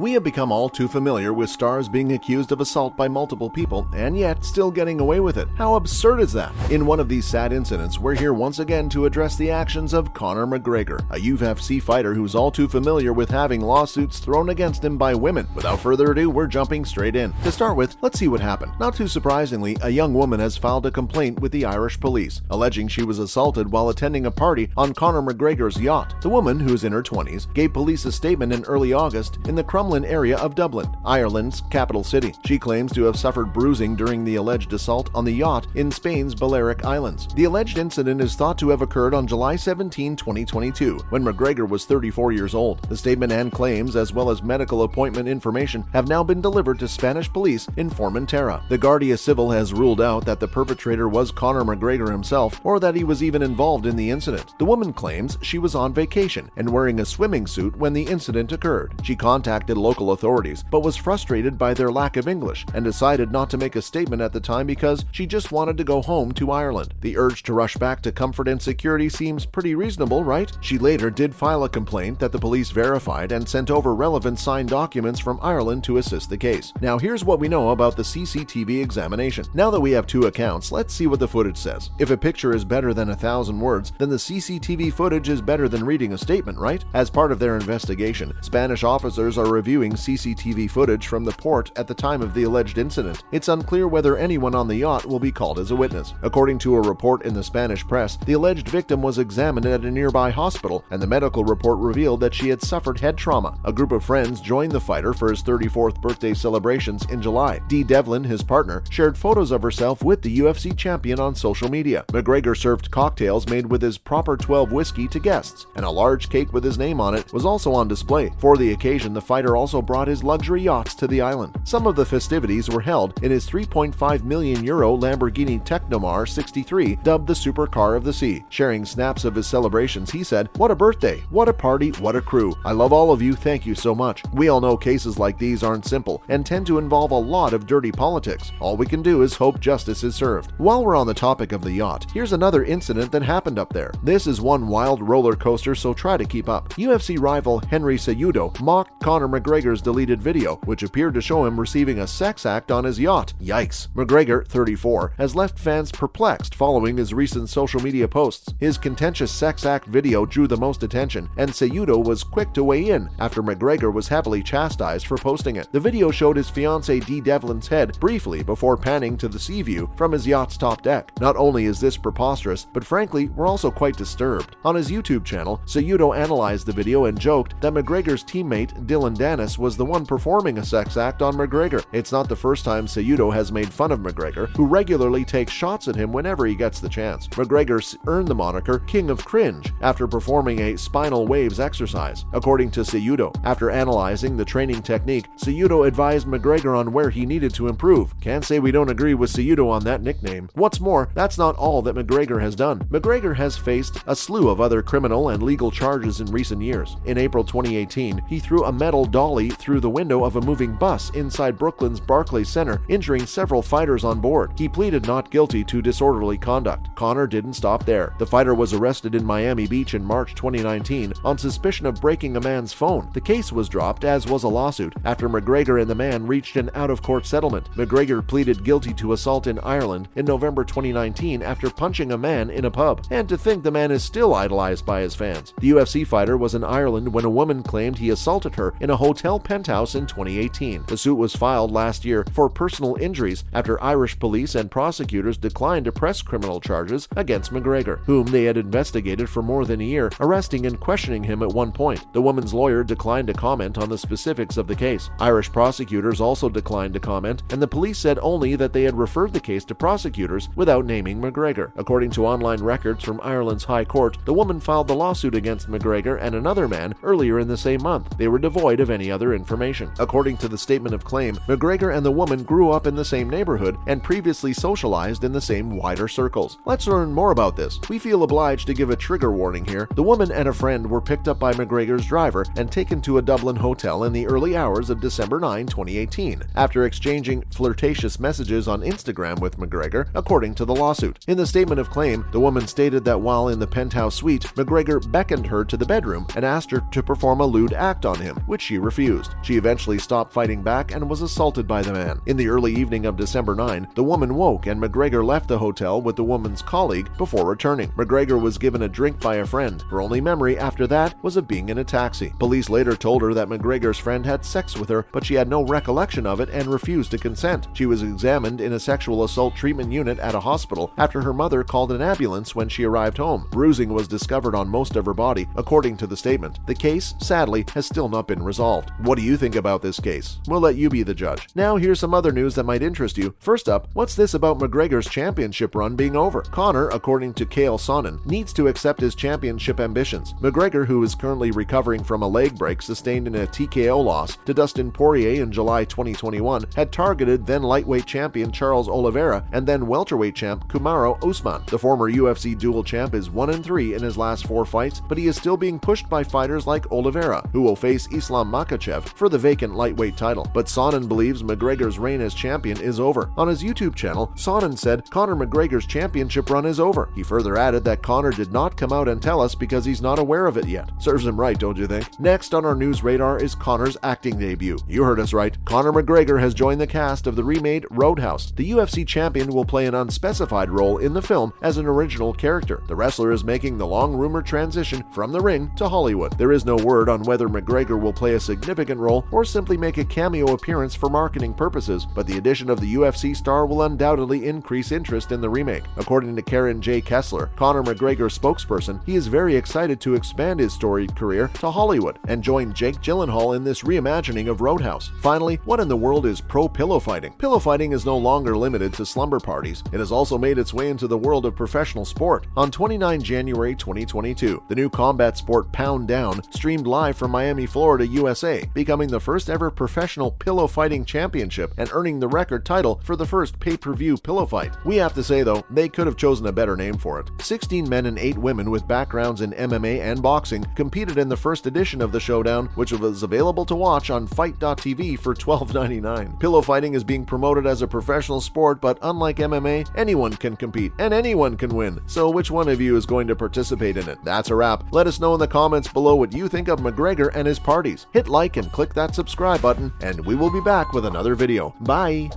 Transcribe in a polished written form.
We have become all too familiar with stars being accused of assault by multiple people and yet still getting away with it. How absurd is that? In one of these sad incidents, we're here once again to address the actions of Conor McGregor, a UFC fighter who's all too familiar with having lawsuits thrown against him by women. Without further ado, we're jumping straight in. To start with, let's see what happened. Not too surprisingly, a young woman has filed a complaint with the Irish police, alleging she was assaulted while attending a party on Conor McGregor's yacht. The woman, who's in her 20s, gave police a statement in early August in the Crumlin area of Dublin, Ireland's capital city. She claims to have suffered bruising during the alleged assault on the yacht in Spain's Balearic Islands. The alleged incident is thought to have occurred on July 17, 2022, when McGregor was 34 years old. The statement and claims, as well as medical appointment information, have now been delivered to Spanish police in Formentera. The Guardia Civil has ruled out that the perpetrator was Conor McGregor himself or that he was even involved in the incident. The woman claims she was on vacation and wearing a swimming suit when the incident occurred. She contacted local authorities, but was frustrated by their lack of English and decided not to make a statement at the time because she just wanted to go home to Ireland. The urge to rush back to comfort and security seems pretty reasonable, right? She later did file a complaint that the police verified and sent over relevant signed documents from Ireland to assist the case. Now here's what we know about the CCTV examination. Now that we have two accounts, let's see what the footage says. If a picture is better than 1,000 words, then the CCTV footage is better than reading a statement, right? As part of their investigation, Spanish officers are reviewing CCTV footage from the port at the time of the alleged incident. It's unclear whether anyone on the yacht will be called as a witness. According to a report in the Spanish press, the alleged victim was examined at a nearby hospital, and the medical report revealed that she had suffered head trauma. A group of friends joined the fighter for his 34th birthday celebrations in July. Dee Devlin, his partner, shared photos of herself with the UFC champion on social media. McGregor served cocktails made with his Proper 12 whiskey to guests, and a large cake with his name on it was also on display. For the occasion, the fighter also brought his luxury yachts to the island. Some of the festivities were held in his €3.5 million Lamborghini Tecnomar 63, dubbed the Supercar of the Sea. Sharing snaps of his celebrations, he said, "What a birthday, what a party, what a crew. I love all of you, thank you so much. We all know cases like these aren't simple and tend to involve a lot of dirty politics. All we can do is hope justice is served." While we're on the topic of the yacht, here's another incident that happened up there. This is one wild roller coaster, so try to keep up. UFC rival Henry Cejudo mocked Conor McGregor's deleted video, which appeared to show him receiving a sex act on his yacht. Yikes. McGregor, 34, has left fans perplexed following his recent social media posts. His contentious sex act video drew the most attention, and Cejudo was quick to weigh in after McGregor was heavily chastised for posting it. The video showed his fiancée Dee Devlin's head briefly before panning to the sea view from his yacht's top deck. Not only is this preposterous, but frankly, we're also quite disturbed. On his YouTube channel, Cejudo analyzed the video and joked that McGregor's teammate Dylan Dennis was the one performing a sex act on McGregor. It's not the first time Cejudo has made fun of McGregor, who regularly takes shots at him whenever he gets the chance. McGregor earned the moniker King of Cringe after performing a spinal waves exercise. According to Cejudo, after analyzing the training technique, Cejudo advised McGregor on where he needed to improve. Can't say we don't agree with Cejudo on that nickname. What's more, that's not all that McGregor has done. McGregor has faced a slew of other criminal and legal charges in recent years. In April 2018, he threw a metal dolly through the window of a moving bus inside Brooklyn's Barclays Center, injuring several fighters on board. He pleaded not guilty to disorderly conduct. Conor didn't stop there. The fighter was arrested in Miami Beach in March 2019 on suspicion of breaking a man's phone. The case was dropped, as was a lawsuit, after McGregor and the man reached an out-of-court settlement. McGregor pleaded guilty to assault in Ireland in November 2019 after punching a man in a pub. And to think the man is still idolized by his fans. The UFC fighter was in Ireland when a woman claimed he assaulted her in a hotel penthouse in 2018. The suit was filed last year for personal injuries after Irish police and prosecutors declined to press criminal charges against McGregor, whom they had investigated for more than a year, arresting and questioning him at one point. The woman's lawyer declined to comment on the specifics of the case. Irish prosecutors also declined to comment, and the police said only that they had referred the case to prosecutors without naming McGregor. According to online records from Ireland's High Court, the woman filed the lawsuit against McGregor and another man earlier in the same month. They were devoid of any other information. According to the statement of claim, McGregor and the woman grew up in the same neighborhood and previously socialized in the same wider circles. Let's learn more about this. We feel obliged to give a trigger warning here. The woman and a friend were picked up by McGregor's driver and taken to a Dublin hotel in the early hours of December 9, 2018, after exchanging flirtatious messages on Instagram with McGregor, according to the lawsuit. In the statement of claim, the woman stated that while in the penthouse suite, McGregor beckoned her to the bedroom and asked her to perform a lewd act on him, which she refused. She eventually stopped fighting back and was assaulted by the man. In the early evening of December 9, the woman woke and McGregor left the hotel with the woman's colleague before returning. McGregor was given a drink by a friend. Her only memory after that was of being in a taxi. Police later told her that McGregor's friend had sex with her, but she had no recollection of it and refused to consent. She was examined in a sexual assault treatment unit at a hospital after her mother called an ambulance when she arrived home. Bruising was discovered on most of her body, according to the statement. The case, sadly, has still not been resolved. What do you think about this case? We'll let you be the judge. Now here's some other news that might interest you. First up, what's this about McGregor's championship run being over? Conor, according to Kale Sonnen, needs to accept his championship ambitions. McGregor, who is currently recovering from a leg break sustained in a TKO loss to Dustin Poirier in July 2021, had targeted then lightweight champion Charles Oliveira and then welterweight champ Kamaru Usman. The former UFC dual champ is 1-3 in his last 4 fights, but he is still being pushed by fighters like Oliveira, who will face Islam Makhachev for the vacant lightweight title. But Sonnen believes McGregor's reign as champion is over. On his YouTube channel, Sonnen said Conor McGregor's championship run is over. He further added that Conor did not come out and tell us because he's not aware of it yet. Serves him right, don't you think? Next on our news radar is Conor's acting debut. You heard us right. Conor McGregor has joined the cast of the remade Roadhouse. The UFC champion will play an unspecified role in the film as an original character. The wrestler is making the long-rumored transition from the ring to Hollywood. There is no word on whether McGregor will play a significant role or simply make a cameo appearance for marketing purposes, but the addition of the UFC star will undoubtedly increase interest in the remake. According to Karen J. Kessler, Conor McGregor's spokesperson, he is very excited to expand his storied career to Hollywood and join Jake Gyllenhaal in this reimagining of Roadhouse. Finally, what in the world is pro pillow fighting? Pillow fighting is no longer limited to slumber parties. It has also made its way into the world of professional sport. On 29 January 2022, the new combat sport Pound Down streamed live from Miami, Florida, USA, becoming the first ever professional pillow fighting championship and earning the record title for the first pay-per-view pillow fight. We have to say though, they could have chosen a better name for it. 16 men and 8 women with backgrounds in MMA and boxing competed in the first edition of the showdown, which was available to watch on Fight.tv for $12.99. Pillow fighting is being promoted as a professional sport, but unlike MMA, anyone can compete and anyone can win. So which one of you is going to participate in it? That's a wrap. Let us know in the comments below what you think of McGregor and his parties. Hit like and click that subscribe button, and we will be back with another video. Bye!